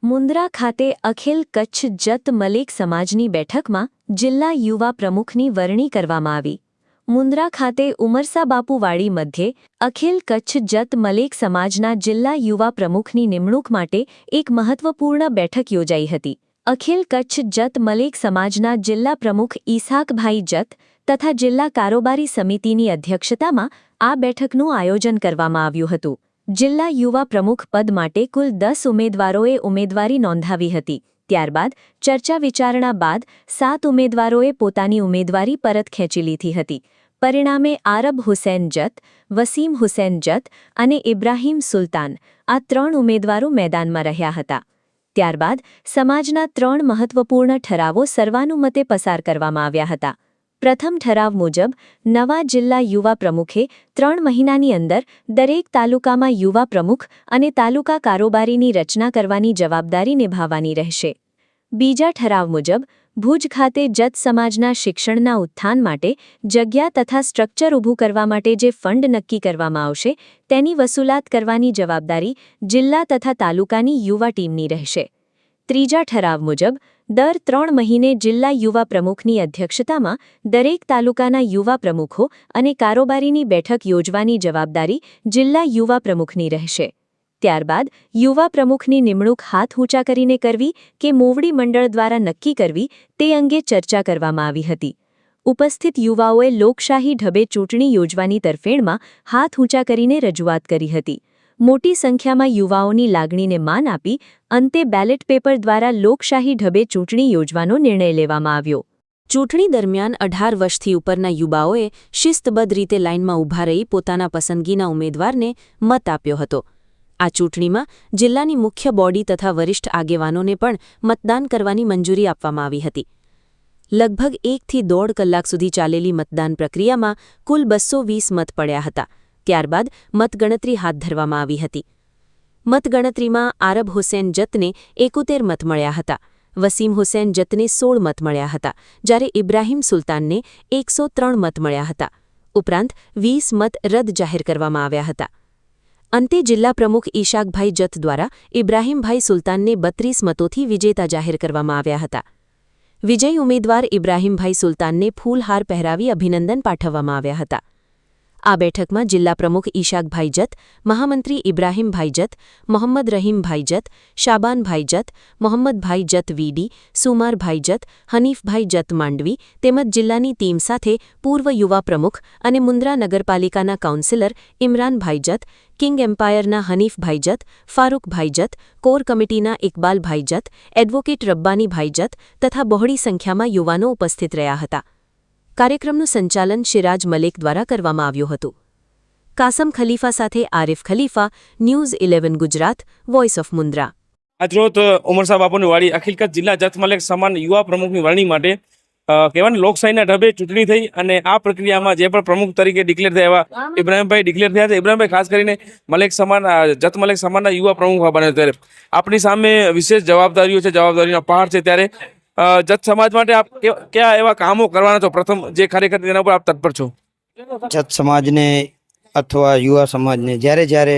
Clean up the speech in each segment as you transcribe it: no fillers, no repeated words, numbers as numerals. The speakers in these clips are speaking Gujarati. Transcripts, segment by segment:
મુન્દ્રા ખાતે અખિલ કચ્છ જત મલેક સમાજની બેઠકમાં જિલ્લા યુવા પ્રમુખની વરણી કરવામાં આવી. મુન્દ્રા ખાતે ઉમરસા બાપુવાડી મધ્યે અખિલ કચ્છ જત મલેક સમાજના જિલ્લા યુવા પ્રમુખની નિમણૂક માટે એક મહત્વપૂર્ણ બેઠક યોજાઈ હતી. અખિલ કચ્છ જત મલેક સમાજના જિલ્લા પ્રમુખ ઈસાકભાઈ જત તથા જિલ્લા કારોબારી સમિતિની અધ્યક્ષતામાં આ બેઠકનું આયોજન કરવામાં આવ્યું હતું. જિલ્લા યુવા પ્રમુખ પદ માટે કુલ 10 ઉમેદવારોએ ઉમેદવારી નોંધાવી હતી. ત્યારબાદ ચર્ચા વિચારણા બાદ 7 ઉમેદવારોએ પોતાની ઉમેદવારી પરત ખેંચી લીધી હતી. પરિણામે આરબ હુસૈન જત, વસીમ હુસૈન જત અને ઇબ્રાહીમ સુલતાન આ 3 ઉમેદવારો મેદાનમાં રહ્યા હતા. ત્યારબાદ સમાજના 3 મહત્વપૂર્ણ ઠરાવો સર્વાનુમતે પસાર કરવામાં આવ્યા હતા. પ્રથમ ઠરાવ મુજબ નવા જિલ્લા યુવા પ્રમુખે 3 મહિનાની અંદર દરેક તાલુકામાં યુવા પ્રમુખ અને તાલુકા કારોબારીની રચના કરવાની જવાબદારી નિભાવવાની રહેશે. બીજા ઠરાવ મુજબ ભુજ ખાતે જત સમાજના શિક્ષણના ઉત્થાન માટે જગ્યા તથા સ્ટ્રક્ચર ઊભું કરવા માટે જે ફંડ નક્કી કરવામાં આવશે તેની વસૂલાત કરવાની જવાબદારી જિલ્લા તથા તાલુકાની યુવા ટીમની રહેશે. ત્રીજા ઠરાવ મુજબ દર 3 મહિને જિલ્લા યુવા પ્રમુખની અધ્યક્ષતામાં દરેક તાલુકાના યુવા પ્રમુખો અને કારોબારીની બેઠક યોજવાની જવાબદારી જિલ્લા યુવા પ્રમુખની રહેશે. ત્યારબાદ યુવા પ્રમુખની નિમણૂક હાથ ઊંચા કરીને કરવી કે મોવડી મંડળ દ્વારા નક્કી કરવી તે અંગે ચર્ચા કરવામાં આવી હતી. ઉપસ્થિત યુવાઓએ લોકશાહી ઢબે ચૂંટણી યોજવાની તરફેણમાં હાથ ઊંચા કરીને રજૂઆત કરી હતી. મોટી સંખ્યામાં યુવાઓની લાગણીને માન આપી અંતે બેલેટ પેપર દ્વારા લોકશાહી ઢબે ચૂંટણી યોજવાનો નિર્ણય લેવામાં આવ્યો. ચૂંટણી દરમિયાન 18 વર્ષથી ઉપરના યુવાઓએ શિસ્તબદ્ધ રીતે લાઇનમાં ઊભા રહી પોતાના પસંદગીના ઉમેદવારને મત આપ્યો હતો. આ ચૂંટણીમાં જિલ્લાની મુખ્ય બોડી તથા વરિષ્ઠ આગેવાનોને પણ મતદાન કરવાની મંજૂરી આપવામાં આવી હતી. લગભગ 1 થી 1.5 કલાક સુધી ચાલેલી મતદાન પ્રક્રિયામાં કુલ 220 મત પડ્યા હતા. ત્યારબાદ મતગણતરી હાથ ધરવામાં આવી હતી. મતગણતરીમાં આરબ હુસૈન જતને 71 મત મળ્યા હતા, વસીમ હુસૈન જતને 16 મત મળ્યા હતા, જ્યારે ઇબ્રાહીમ સુલતાનને 103 મત મળ્યા હતા. ઉપરાંત 20 મત રદ જાહેર કરવામાં આવ્યા હતા. અંતે જિલ્લા પ્રમુખ ઈશાકભાઈ જત દ્વારા ઇબ્રાહીમભાઈ સુલતાનને 32 મતોથી વિજેતા જાહેર કરવામાં આવ્યા હતા. વિજયી ઉમેદવાર ઇબ્રાહીમભાઈ સુલતાનને ફૂલહાર પહેરાવી અભિનંદન પાઠવવામાં આવ્યા હતા. આ બેઠકમાં જિલ્લા પ્રમુખ ઈશાકભાઈ જત, મહામંત્રી ઇબ્રાહીમભાઈ જત, મોહમ્મદ રહીમભાઈ જત, શાબાનભાઈ જત, મોહમ્મદભાઈ જત વીડી, સુમારભાઈ જત, હનીફભાઈ જત માંડવી તેમજ જિલ્લાની ટીમ સાથે પૂર્વ યુવા પ્રમુખ અને મુન્દ્રા નગરપાલિકાના કાઉન્સિલર ઇમરાનભાઈ જત, કિંગ એમ્પાયરના હનીફભાઈ જત, ફારૂકભાઈ જત, કોર કમિટીના ઇકબાલભાઈ જત, એડવોકેટ રબ્બાનીભાઈ જત તથા બહોળી સંખ્યામાં યુવાનો ઉપસ્થિત રહ્યા હતા. કાર્યક્રમનું સંચાલન શિરાજ મલેક દ્વારા કરવામાં આવ્યું હતું. કાસમ ખલીફા સાથે Arif Khalifa, news 11 Gujarat, voice of Mundra. આજરોજ ઉમરસા બાપુની વાડી અખિલ કચ્છ જિલ્લા જત મલેક સમાન યુવા પ્રમુખની વરણી માટે કહેવાય લોકશાહીના ઢબે ચૂંટણી થઈ અને આ પ્રક્રિયામાં જે પણ પ્રમુખ તરીકે ડિક્લેર થયા એવા ઇબ્રાહીમભાઈ ડિક્લેર થયા હતા. ઇબ્રાહીમભાઈ ખાસ કરીને મલેક સમાન જત મલેક સમાનના યુવા પ્રમુખ બન્યા. ત્યારે આપણી સામે વિશેષ જવાબદારીઓ છે, જવાબદારીનો પહાડ છે. ત્યારે જત સમાજ માટે આપ કયા એવા કામો કરવાના છો? પ્રથમ જે ખરેખર તેના ઉપર આપ તત્પર છો. જત સમાજને અથવા યુવા સમાજને જ્યારે જ્યારે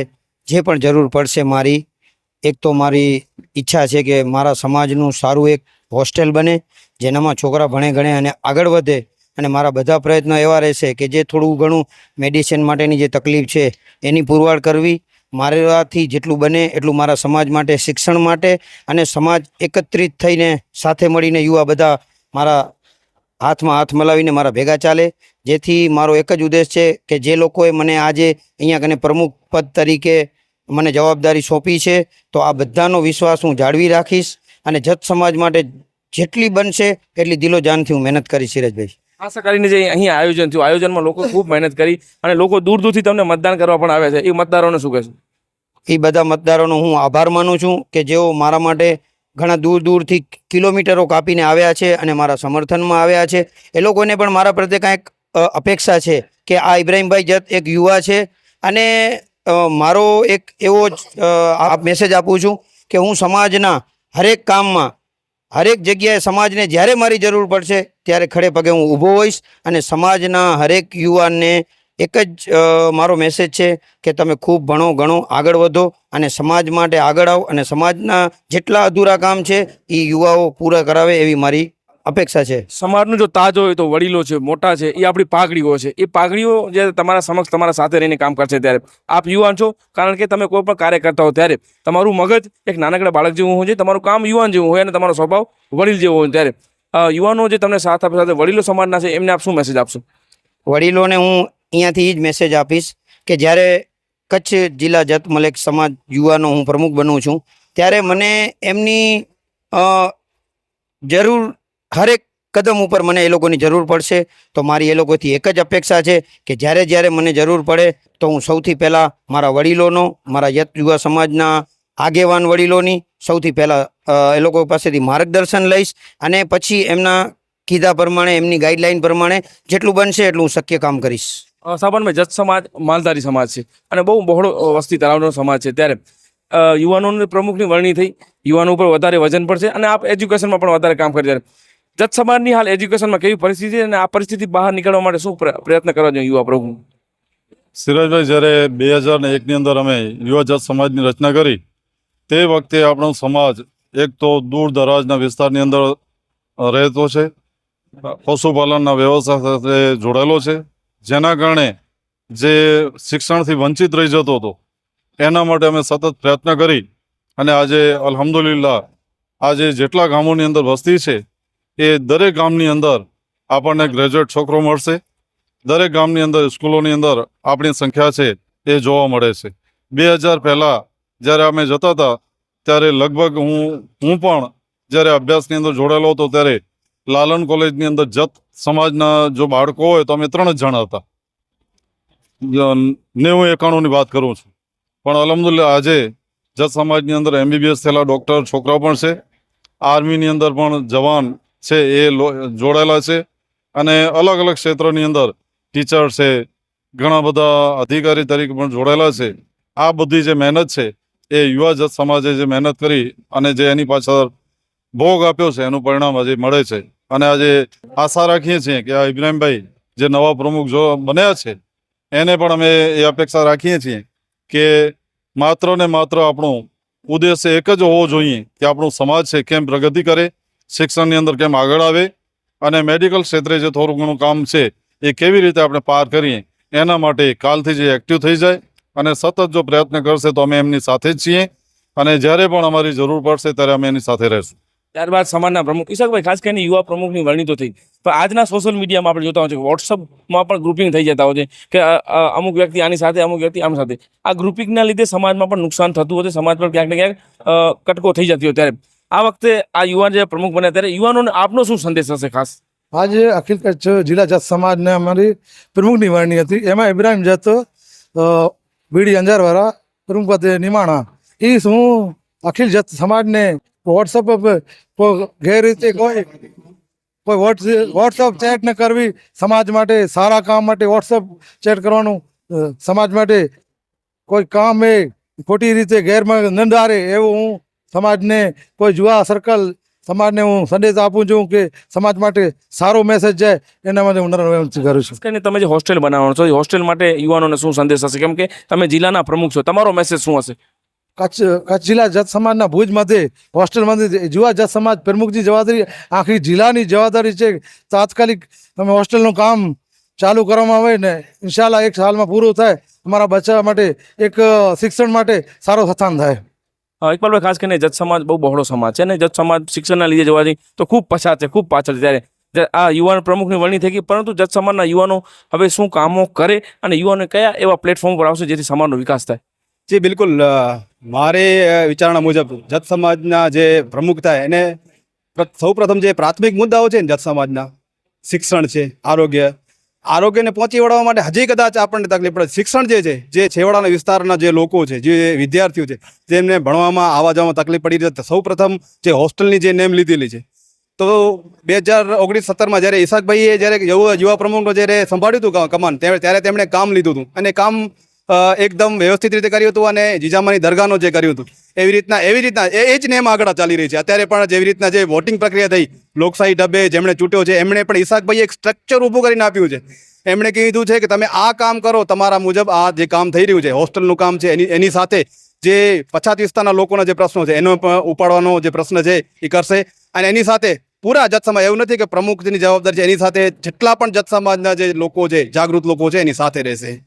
જે પણ જરૂર પડશે, એક તો મારી ઈચ્છા છે કે મારા સમાજનું સારું એક હોસ્ટેલ બને જેનામાં છોકરા ભણે ગણે અને આગળ વધે. અને મારા બધા પ્રયત્નો એવા રહેશે કે જે થોડું ઘણું મેડિસિન માટેની જે તકલીફ છે એની પુરવાર કરવી. મારાથી જેટલું બને એટલું મારા સમાજ માટે, શિક્ષણ માટે અને સમાજ એકત્રિત થઈને સાથે મળીને યુવા બધા મારા હાથમાં હાથ મલાવીને મારા ભેગા ચાલે. જેથી મારો એક જ ઉદ્દેશ છે કે જે લોકોએ મને આજે અહીંયા કને પ્રમુખ પદ તરીકે મને જવાબદારી સોંપી છે તો આ બધાનો વિશ્વાસ હું જાળવી રાખીશ અને જત સમાજ માટે જેટલી બનશે એટલી દિલો જાનથી હું મહેનત કરીશ. સિરાજભાઈ, આશા કરીને જે અહીં આયોજન થયું, આયોજનમાં લોકો ખૂબ મહેનત કરી અને લોકો દૂર દૂરથી તમને મતદાન કરવા પણ આવ્યા છે. એ મતદારોને શું કહેશું? એ બધા મતદારોનો હું આભાર માનું છું કે જેઓ મારા માટે ઘણા દૂર દૂરથી કિલોમીટરો કાપીને આવ્યા છે અને મારા સમર્થનમાં આવ્યા છે. એ લોકોને પણ મારા પ્રત્યે કાંઈક અપેક્ષા છે કે આ ઇબ્રાહીમભાઈ જત એક યુવા છે અને મારો એક એવો મેસેજ આપું છું કે હું સમાજના હરેક કામમાં, હરેક જગ્યાએ સમાજને જ્યારે મારી જરૂર પડશે ત્યારે ખડે પગે હું ઊભો હોઈશ અને સમાજના હરેક યુવાનને એક જ મારો મેસેજ છે કે તમે ખૂબ ભણો ગણો આગળ વધો અને સમાજ માટે આગળ આવો અને સમાજના જેટલા અધૂરા કામ છે એ યુવાઓ પૂરા કરાવે એવી મારી અપેક્ષા છે. સમાજનો જો તાજ હોય તો વડીલો છે, મોટા છે, એ આપણી પાઘડીઓ છે. એ પાઘડીઓ જે તમારા સમક્ષ તમારા સાથે રહીને કામ કરશે ત્યારે આપ યુવાન છો, કારણ કે તમે કોઈ પણ કાર્ય કરતા હો ત્યારે તમારું મગજ એક નાનકડા બાળક જેવું હોય છે, તમારું કામ યુવાન જેવું હોય અને તમારો સ્વભાવ વડીલ જેવો હોય. ત્યારે યુવાનો જે તમને સાથ આપે સાથે વડીલો સમાજના છે એમને આપ શું મેસેજ આપશો? વડીલોને હું અહીંયાથી એ જ મેસેજ આપીશ કે જ્યારે કચ્છ જિલ્લા જત મલેક સમાજ યુવાનો હું પ્રમુખ બનું છું ત્યારે મને એમની જરૂર હરેક કદમ ઉપર મને એ લોકોની જરૂર પડશે. તો મારી એ લોકોથી એક જ અપેક્ષા છે કે જ્યારે જ્યારે મને જરૂર પડે તો હું સૌથી પહેલાં મારા વડીલોનો, મારા યુવા સમાજના આગેવાન વડીલોની સૌથી પહેલાં એ લોકો પાસેથી માર્ગદર્શન લઈશ અને પછી એમના કીધા પ્રમાણે, એમની ગાઈડલાઈન પ્રમાણે જેટલું બનશે એટલું હું શક્ય કામ કરીશ. સાબરમતી જત સમાજ માલધારી સમાજ છે અને બહુ બહોળો વસ્તી ધરાવવાનો સમાજ છે. ત્યારે યુવાનોની પ્રમુખની વરણી થઈ, યુવાનો ઉપર વધારે વજન પડશે અને આપ એજ્યુકેશનમાં પણ વધારે કામ કરી. ત્યારે જત સમાજની હાલ એજ્યુકેશનમાં કેવી પરિસ્થિતિ છે અને આ પરિસ્થિતિ બહાર નીકળવા માટે શું પ્રયત્ન કરવા જોઈએ યુવા પ્રમુખ? સિરાજભાઈ, જ્યારે 2001ની અંદર અમે યુવા જત સમાજની રચના કરી તે વખતે આપણો સમાજ એક તો દૂર દરાજના વિસ્તારની અંદર રહેતો છે, પશુપાલનના વ્યવસાય સાથે જોડાયેલો છે, જેના કારણે જે શિક્ષણથી વંચિત રહી જતો હતો એના માટે અમે સતત પ્રયત્ન કરી અને આજે અલ્હમ્દુલિલ્લાહ આજે જેટલા ગામોની અંદર વસ્તી છે એ દરેક ગામની અંદર આપણને ગ્રેજ્યુએટ છોકરો મળશે. દરેક ગામની અંદર સ્કૂલોની અંદર આપણી સંખ્યા છે એ જોવા મળે છે. 2000 પહેલાં જ્યારે અમે જતા હતા ત્યારે લગભગ હું પણ જ્યારે અભ્યાસની અંદર જોડાયેલો હતો ત્યારે લાલન કોલેજની અંદર જત સમાજના જો બાળકો હોય તો અમે 3 જ જણા હતા. 90-91ની વાત કરું છું. પણ અલ્હમ્દુલિલ્લાહ આજે જત સમાજની અંદર MBBS થયેલા ડૉક્ટર છોકરાઓ પણ છે, આર્મીની અંદર પણ જવાન છે એ જોડાયેલા છે અને અલગ અલગ ક્ષેત્રની અંદર ટીચર છે, ઘણા બધા અધિકારી તરીકે પણ જોડાયેલા છે. આ બધી જે મહેનત છે એ યુવા જત સમાજે જે મહેનત કરી અને જે એની પાછળ ભોગ આપ્યો છે એનું પરિણામ આજે મળે છે. અને આજે આશા રાખીએ છીએ કે આ ઇબ્રાહીમભાઈ જે નવા પ્રમુખ જો બન્યા છે એને પણ અમે એ અપેક્ષા રાખીએ છીએ કે માત્ર ને માત્ર આપણું ઉદ્દેશ્ય એક જ હોવો જોઈએ કે આપણું સમાજ છે કેમ પ્રગતિ કરે, શિક્ષણની અંદર કેમ આગળ આવે અને મેડિકલ ક્ષેત્રે જે થોડું ઘણું કામ છે એ કેવી રીતે આપણે પાર કરીએ એના માટે કાલથી જે એક્ટિવ થઈ જાય અને સતત જો પ્રયત્ન કરશે તો અમે એમની સાથે જ છીએ અને જ્યારે પણ અમારી જરૂર પડશે ત્યારે અમે એની સાથે રહીશું. ત્યારબાદ સમાજના પ્રમુખ ઈશાકભાઈ, ખાસ કરીને યુવા પ્રમુખની વરણી તો થઈ, પણ આજના સોશિયલ મીડિયામાં આપણે જોતા હોય છે કે વોટ્સઅપમાં પણ ગ્રુપિંગ થઈ જતા હોય છે કે અમુક વ્યક્તિ આની સાથે, અમુક વ્યક્તિ આમ સાથે. આ ગ્રુપિંગના લીધે સમાજમાં પણ નુકસાન થતું હોય છે, સમાજ પર ક્યાંક ને ક્યાંક કટકો થઈ જતી હોય. ત્યારે આ વખતે આ યુવાન જે પ્રમુખ બન્યા ત્યારે યુવાનોને આપનો શું સંદેશ હશે ખાસ? આજે અખિલ કચ્છ જિલ્લા જત સમાજને અમારી પ્રમુખની વરણી હતી. એમાં ઇબ્રાહીમ જત બીડી અંજારવાળા પ્રમુખ પદે નિમાણા. એ હું અખિલ જત સમાજને વોટ્સઅપ પર ગેરરીતે કોઈ વોટ્સઅપ ચેટ ન કરવી, સમાજ માટે સારા કામ માટે વોટ્સઅપ ચેટ કરવાનું, સમાજ માટે કોઈ કામ એ ખોટી રીતે ગેરમાં ન ડારે એવું હું સમાજને, કોઈ જુવા સર્કલ સમાજને હું સંદેશ આપું છું કે સમાજ માટે સારો મેસેજ જાય એના માટે હું વિનંતી કરું છું. કરીને તમે જે હોસ્ટેલ બનાવવાનો છો એ હોસ્ટેલ માટે યુવાનોને શું સંદેશ હશે, કેમ કે તમે જિલ્લાના પ્રમુખ છો, તમારો મેસેજ શું હશે? કચ્છ જિલ્લા જત સમાજના ભુજ મધ્યે હોસ્ટેલમાંથી યુવા જત સમાજ પ્રમુખની જવાબદારી આખી જિલ્લાની જવાબદારી છે. તાત્કાલિક તમે હોસ્ટેલનું કામ ચાલુ કરવામાં આવે ને ઇન્શાલ્લાહ 1 સાલમાં પૂરું થાય, અમારા બચ્ચા માટે એક શિક્ષણ માટે સારો સ્થાન થાય. ઇકબાલભાઈ, ખાસ કરીને જત સમાજ બહુ બહોળો સમાજ છે અને જત સમાજ શિક્ષણના લીધે જોવાથી તો ખૂબ પછાત છે, ખૂબ પાછળ છે. ત્યારે આ યુવાન પ્રમુખની વરણી થઈ ગઈ, પરંતુ જત સમાજના યુવાનો હવે શું કામો કરે અને યુવાનો કયા એવા પ્લેટફોર્મ પર આવશે જેથી સમાજનો વિકાસ થાય? જી બિલકુલ, મારે વિચારણા મુજબ જત સમાજના જે પ્રમુખ થાય એને સૌપ્રથમ જે પ્રાથમિક મુદ્દાઓ છે ને જત સમાજના, શિક્ષણ છે, આરોગ્યને પહોંચી વળવા માટે હજી કદાચ આપણને તકલીફ પડે. શિક્ષણ જે છેવાડાના વિસ્તારના જે લોકો છે, જે વિદ્યાર્થીઓ છે, તેમને ભણવામાં આવવા જવામાં તકલીફ પડી રહી છે. સૌપ્રથમ જે હોસ્ટેલની જે નેમ લીધેલી છે તો 2019-17માં જ્યારે ઈશાકભાઈએ જ્યારે યુવા પ્રમુખનો જ્યારે સંભાળ્યું હતું કમાન ત્યારે તેમણે કામ લીધું હતું અને કામ એકદમ વ્યવસ્થિત રીતે કર્યું હતું અને જીજામાની દરગાહનો જે કર્યું હતું એવી રીતના એ જ નેમ આગળ ચાલી રહી છે. અત્યારે પણ જેવી રીતના જે વોટિંગ પ્રક્રિયા થઈ લોકશાહી ઢબે જેમણે ચૂંટ્યો છે એમણે પણ ઈશાકભાઈએ એક સ્ટ્રક્ચર ઊભું કરીને આપ્યું છે એમણે કીધું છે કે તમે આ કામ કરો, તમારા મુજબ આ જે કામ થઈ રહ્યું છે હોસ્ટેલનું કામ છે એની સાથે જે પછાત વિસ્તારના લોકોના જે પ્રશ્નો છે એનો પણ ઉપાડવાનો જે પ્રશ્ન છે એ કરશે. અને એની સાથે પૂરા જત સમાજ, એવું નથી કે પ્રમુખની જવાબદારી છે, એની સાથે જેટલા પણ જત સમાજના જે લોકો છે, જાગૃત લોકો છે, એની સાથે રહેશે.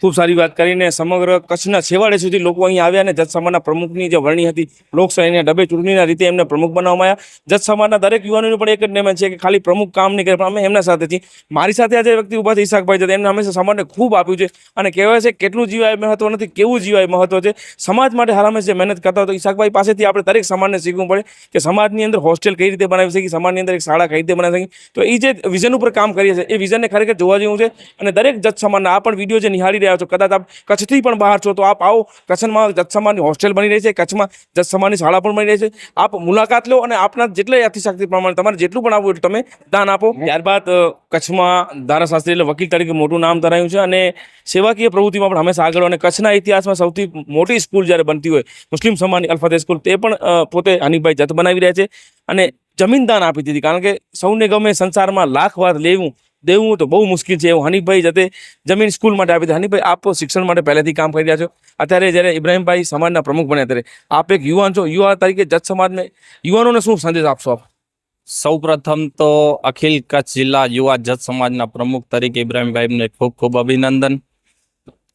ખૂબ સારી વાત કરીને સમગ્ર કચ્છના છેવાડે સુધી લોકો અહીં આવ્યા અને જત સમાજના પ્રમુખની જે વરણી હતી લોકશાહીના ડબે ચૂંટણીના રીતે એમને પ્રમુખ બનાવવામાં આવ્યા. જત સમાજના દરેક યુવાનોનું પણ એક જ નિયમ છે કે ખાલી પ્રમુખ કામ નહીં કરે, પણ અમે એમના સાથે છીએ. મારી સાથે આજે વ્યક્તિ ઊભા છે ઈશાકભાઈ છે, એમને હંમેશા સમાજને ખૂબ આપ્યું છે અને કહેવાય છે કેટલું જીવાય મહત્વ નથી, કેવું જીવાય મહત્વ છે. સમાજ માટે હાલ હંમેશા જે મહેનત કરતા હોય તો ઈશાકભાઈ પાસેથી આપણે દરેક સમાજને શીખવું પડે કે સમાજની અંદર હોસ્ટેલ કઈ રીતે બનાવી શકીએ, સમાજની અંદર એક શાળા કઈ રીતે બનાવી શકીએ. તો એ જે વિઝન ઉપર કામ કરીએ છીએ એ વિઝનને ખરેખર જોવા જેવું છે. અને દરેક જત સમાજના આ પણ વિડીયો જે નિહાળી રહ્યા છો, કદાચ આપ કચ્છથી પણ બહાર છો તો આપ આવો. કચ્છમાં જત સમાજની હોસ્ટેલ બની રહી છે, કચ્છમાં જત સમાજની શાળા પણ બની રહી છે. આપ મુલાકાત લો અને આપના જેટલા યથાશક્તિ પ્રમાણે તમારે જેટલું પણ આપવું એટલું તમે દાન આપો. ત્યારબાદ કચ્છમાં ધારાશાસ્ત્રી એટલે વકીલ તરીકે મોટું નામ ધરાયું છે અને સેવાકીય પ્રવૃત્તિમાં પણ હંમેશા આગળ. અને કચ્છના ઇતિહાસમાં સૌથી મોટી સ્કૂલ જ્યારે બનતી હોય મુસ્લિમ સમાજની અલ-ફતેહ સ્કૂલ, તે પણ પોતે હનીફભાઈ જત બનાવી રહ્યા છે અને જમીન દાન આપી દીધી. કારણ કે સૌને ગમે સંસારમાં લાખ વાર દેવું તો બહુ મુશ્કેલ છે, એવું હનીફભાઈ જતે જમીન સ્કૂલ માટે આપી હતી. હનીફભાઈ, આપ શિક્ષણ માટે પહેલેથી કામ કરી રહ્યા છો. અત્યારે જ્યારે ઇબ્રાહીમભાઈ સમાજના પ્રમુખ બન્યા ત્યારે આપ એક યુવાન છો, યુવા તરીકે જત સમાજને યુવાનોને શું સંદેશ આપશો આપ? સૌપ્રથમ તો અખિલ કચ્છ જિલ્લા યુવા જત સમાજના પ્રમુખ તરીકે ઇબ્રાહીમભાઈને ખૂબ ખૂબ અભિનંદન.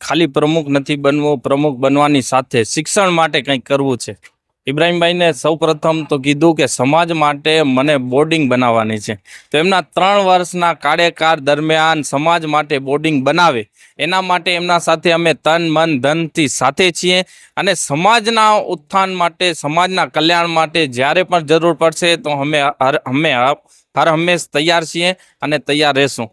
ખાલી પ્રમુખ નથી બનવું, પ્રમુખ બનવાની સાથે શિક્ષણ માટે કંઈક કરવું છે. ઇબ્રાહીમભાઈને સૌપ્રથમ તો કીધું કે સમાજ માટે મને બોર્ડિંગ બનાવવાની છે, તો એમના 3 વર્ષના કાર્યકાળ દરમિયાન સમાજ માટે બોર્ડિંગ બનાવે એના માટે એમના સાથે અમે તન મન ધનથી સાથે છીએ. અને સમાજના ઉત્થાન માટે, સમાજના કલ્યાણ માટે જ્યારે પણ જરૂર પડશે તો અમે હર હંમેશ તૈયાર છીએ અને તૈયાર રહેશું.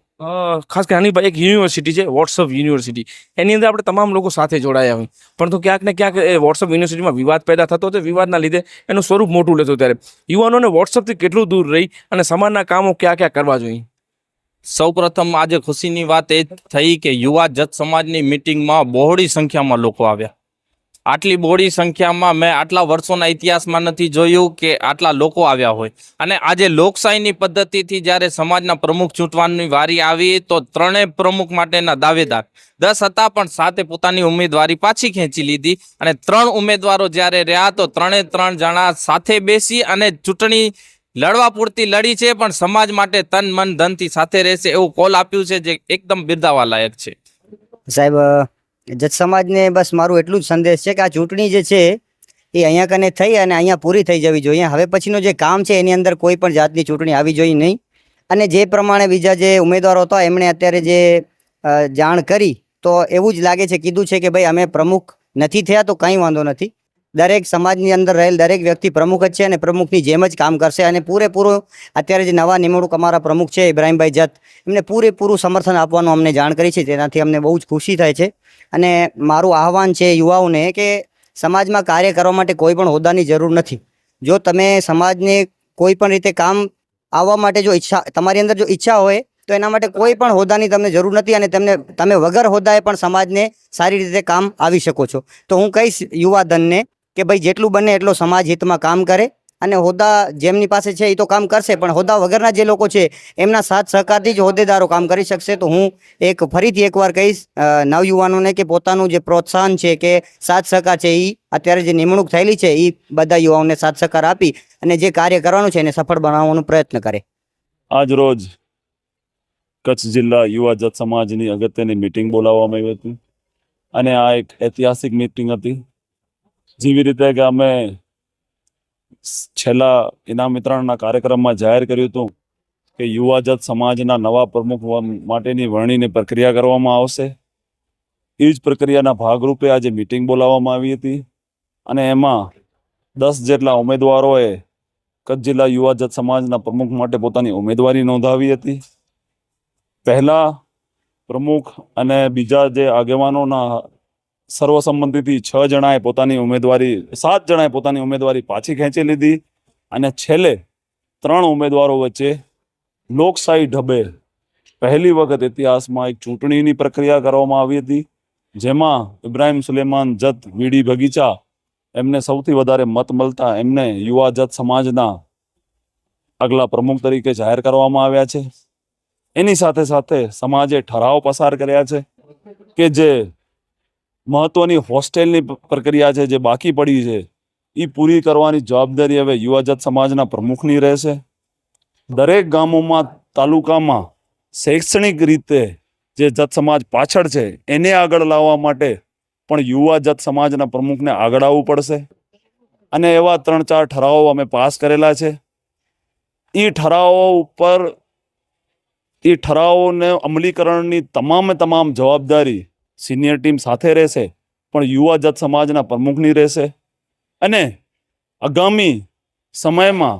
ખાસ કરી હનીફભાઈ, એક યુનિવર્સિટી છે વોટ્સઅપ યુનિવર્સિટી, એની અંદર આપણે તમામ લોકો સાથે જોડાયા હોય, પરંતુ ક્યાંક ને ક્યાંક એ વોટ્સઅપ યુનિવર્સિટીમાં વિવાદ પેદા થતો હતો. વિવાદના લીધે એનું સ્વરૂપ મોટું લેતું. ત્યારે યુવાનોને વોટ્સઅપથી કેટલું દૂર રહી અને સમાજના કામો ક્યાં ક્યાં કરવા જોઈએ? સૌપ્રથમ આજે ખુશીની વાત એ થઈ કે યુવા જત સમાજની મિટિંગમાં બહોળી સંખ્યામાં લોકો આવ્યા. આટલી બહોળી સંખ્યામાં મેં આટલા વર્ષોના ઇતિહાસમાં નથી જોયું કે આટલા લોકો આવ્યા હોય. અને આજે લોકશાહીની પદ્ધતિથી જ્યારે સમાજના પ્રમુખ ચૂંટવાની વારી આવી તો 3 પ્રમુખ માટેના દાવેદાર 10 હતા, પણ 7 પોતાની ઉમેદવારી પાછી ખેંચી લીધી. અને 3 ઉમેદવારો જ્યારે રહ્યા તો 3 જણા સાથે બેસી અને ચૂંટણી લડવા પૂરતી લડી છે, પણ સમાજ માટે તન મન ધનથી સાથે રહેશે એવું કોલ આપ્યું છે, જે એકદમ બિરદાવવા લાયક છે. સાહેબ, જત સમાજને બસ મારું એટલું જ સંદેશ છે કે આ ચૂંટણી જે છે એ અહીંયા કને થઈ અને અહીંયા પૂરી થઈ જવી જોઈએ. હવે પછીનું જે કામ છે એની અંદર કોઈ પણ જાતની ચૂંટણી આવી જોઈએ નહીં. અને જે પ્રમાણે બીજા જે ઉમેદવારો હતા એમણે અત્યારે જે જાણ કરી તો એવું જ લાગે છે, કીધું છે કે ભાઈ અમે પ્રમુખ નથી થયા તો કંઈ વાંધો નથી. દરેક સમાજની અંદર રહેલ દરેક વ્યક્તિ પ્રમુખ જ છે અને પ્રમુખની જેમ જ કામ કરશે. અને પૂરેપૂરું અત્યારે જે નવા નિમણૂક અમારા પ્રમુખ છે ઇબ્રાહીમભાઈ જત, એમને પૂરેપૂરું સમર્થન આપવાનું અમને જાણ કરી છે, તેનાથી અમને બહુ જ ખુશી થાય છે. અને મારું આહવાન છે યુવાઓને કે સમાજમાં કાર્ય કરવા માટે કોઈ પણ હોદ્દાની જરૂર નથી. જો તમે સમાજને કોઈ પણ રીતે કામ આવવા માટે જો ઈચ્છા તમારી અંદર જો ઈચ્છા હોય તો એના માટે કોઈ પણ હોદ્દાની તમને જરૂર નથી અને તમે વગર હોદ્દાએ પણ સમાજને સારી રીતે કામ આવી શકો છો. તો હું કહીશ યુવાધનને કે ભાઈ જેટલું બને એટલો સમાજ હિતમાં કામ કરે. અને હોદ્દા જેમની પાસે છે એ તો કામ કરશે, પણ હોદ્દા વગરના જે લોકો છે એમના સાથ સહકારથી જ હોદ્દેદારો કામ કરી શકશે. તો હું ફરીથી એકવાર કહીશ નવયુવાનોને કે પોતાનું જે પ્રોત્સાહન છે કે સાથ સહકાર છે એ અત્યારે જે નિમણૂક થયેલી છે એ બધા યુવાઓને સાથ સહકાર આપી અને જે કાર્ય કરવાનું છે એને સફળ બનાવવાનો પ્રયત્ન કરે. આજ રોજ કચ્છ જિલ્લા યુવા જત સમાજની અગત્યની મિટિંગ બોલાવવામાં આવી હતી અને આ એક ઐતિહાસિક મિટિંગ હતી. જેવી રીતે કે અમે છેલ્લા ઇનામ વિતરણના કાર્યક્રમમાં જાહેર કર્યું હતું કે યુવા જત સમાજના નવા પ્રમુખ માટેની વરણીની પ્રક્રિયા કરવામાં આવશે. એ જ પ્રક્રિયાના ભાગરૂપે આજે મિટિંગ બોલાવવામાં આવી હતી અને એમાં 10 જેટલા ઉમેદવારોએ કચ્છ જિલ્લા યુવા જત સમાજના પ્રમુખ માટે પોતાની ઉમેદવારી નોંધાવી હતી. પહેલા પ્રમુખ અને બીજા જે આગેવાનોના સર્વસંમતિથી 6 જણાએ પોતાની ઉમેદવારી 7 જણાએ પોતાની ઉમેદવારી પાછી ખેંચી લીધી અને છેલ્લે 3 ઉમેદવારો વચ્ચે લોકશાહી ઢબે પહેલી વખત ઇતિહાસમાં એક ચૂંટણીની પ્રક્રિયા કરવામાં આવી હતી, જેમાં ઇબ્રાહીમ સુલેમાન જત વીડી બગીચા એમને સૌથી વધારે મત મળતા એમને યુવા જત સમાજના આગલા પ્રમુખ તરીકે જાહેર કરવામાં આવ્યા છે. એની સાથે સાથે સમાજે ઠરાવ પસાર કર્યા છે કે જે મહત્વની હોસ્ટેલની પ્રક્રિયા છે જે બાકી પડી છે એ પૂરી કરવાની જવાબદારી હવે યુવા જત સમાજના પ્રમુખની રહેશે. દરેક ગામોમાં તાલુકામાં શૈક્ષણિક રીતે જે જત સમાજ પાછળ છે એને આગળ લાવવા માટે પણ યુવા જત સમાજના પ્રમુખને આગળ આવવું પડશે. અને એવા 3-4 ઠરાવો અમે પાસ કરેલા છે. એ ઠરાવોને અમલીકરણની તમામ જવાબદારી સિનિયર ટીમ સાથે રહેશે પણ યુવા જત સમાજના પ્રમુખની રહેશે. અને આગામી સમયમાં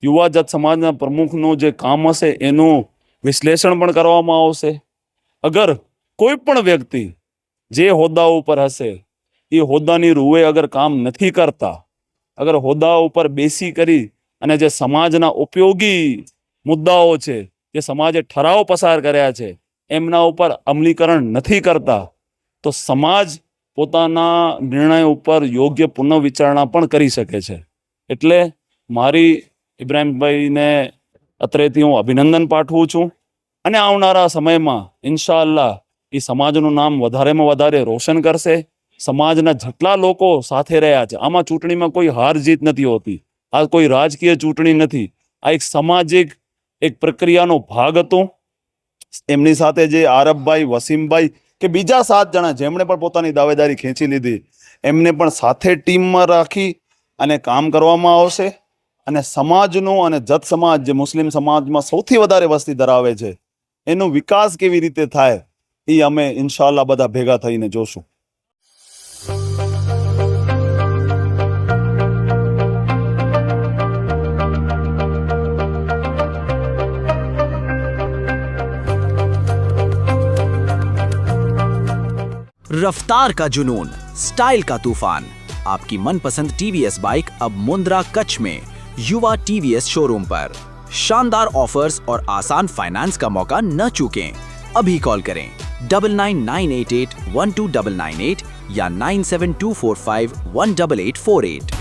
યુવા જત સમાજના પ્રમુખનું જે કામ હશે એનું વિશ્લેષણ પણ કરવામાં આવશે. અગર કોઈ પણ વ્યક્તિ જે હોદ્દા ઉપર હશે એ હોદ્દાની રૂએ અગર કામ નથી કરતા, અગર હોદ્દા ઉપર બેસી કરી અને જે સમાજના ઉપયોગી મુદ્દાઓ છે, જે સમાજે ઠરાવ પસાર કર્યા છે એમના ઉપર અમલીકરણ નથી કરતા તો સમાજ પોતાના નિર્ણય ઉપર યોગ્ય પુનઃવિચારણા પણ કરી શકે છે. એટલે મારી ઇબ્રાહીમભાઈને અત્રેથી હું અભિનંદન પાઠવું છું અને આવનારા સમયમાં ઇન્શાઅલ્લાહ એ સમાજનું નામ વધારેમાં વધારે રોશન કરશે. સમાજના જેટલા લોકો સાથે રહ્યા છે, આમાં ચૂંટણીમાં કોઈ હાર જીત નથી હોતી, આ કોઈ રાજકીય ચૂંટણી નથી, આ એક સામાજિક એક પ્રક્રિયાનો ભાગ હતો. એમની સાથે જે આરબભાઈ, વસીમભાઈ કે બીજા 7 જણા જેમણે પણ પોતાની દાવેદારી ખેંચી લીધી એમને પણ સાથે ટીમમાં રાખી અને કામ કરવામાં આવશે. અને સમાજનું અને જત સમાજ જે મુસ્લિમ સમાજમાં સૌથી વધારે વસ્તી ધરાવે છે એનો વિકાસ કેવી રીતે થાય એ અમે ઇન્શાઅલ્લાહ બધા ભેગા થઈને જોશું. रफ्तार का जुनून, स्टाइल का तूफान, आपकी मनपसंद टीवीएस बाइक अब मुंद्रा कच्छ में युवा टीवीएस शोरूम पर। शानदार ऑफर्स और आसान फाइनेंस का मौका न चूकें। अभी कॉल करें 9998812998 या 9724518848.